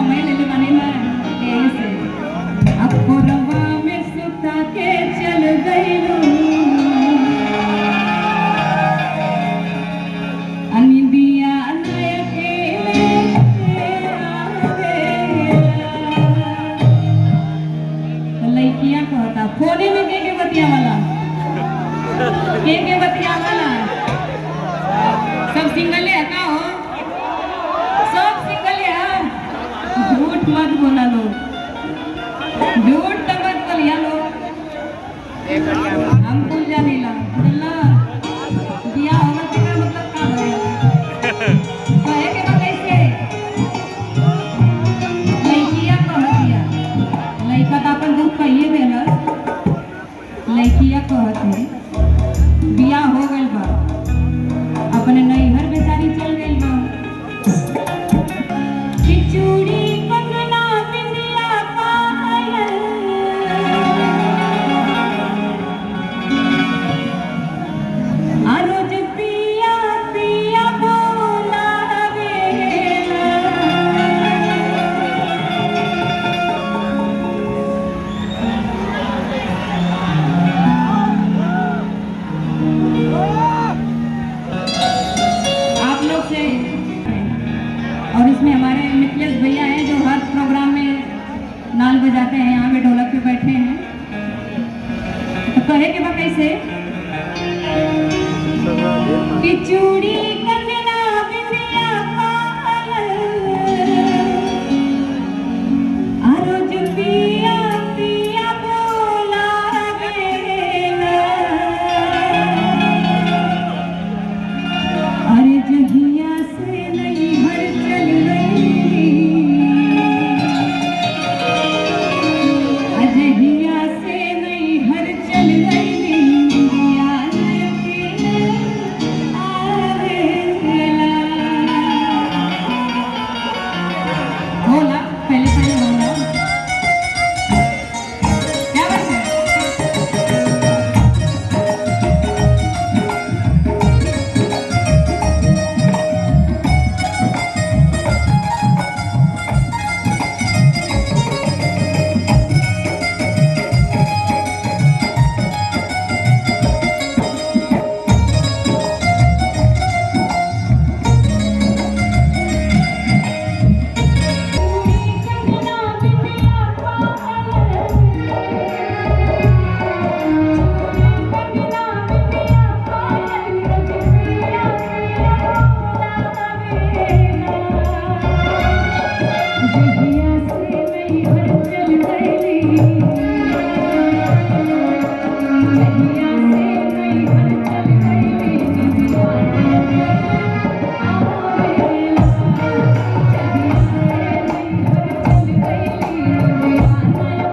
मैं ले ले बने ना यही से अब कोरवा में सुता के चल गई अनिदिया लड़किया कहता फोने में के बतिया वाला के बतिया वाला सब सिंगल है का हो सब सिंगल है झूठ मत बोला लो झूठ तो मत बोलिया लो हम कुल जाने ला बोला दिया होगा तेरा मतलब का है के बात कैसे लड़किया कहतिया लड़का तो अपन दुख कहिए देला लड़किया कहते बिया हो गइल बा अपने नैहर बेचारी चल गइल बा चूड़ी कंगना बिंदिया पायल रोज पिया पिया बोलावेला आप लोग से और इसमें हमारे मिथिलेश भैया हैं जो हर प्रोग्राम में नाल बजाते हैं यहाँ पे ढोलक पे बैठे हैं तो कहे के बाद कैसे कि चूड़ी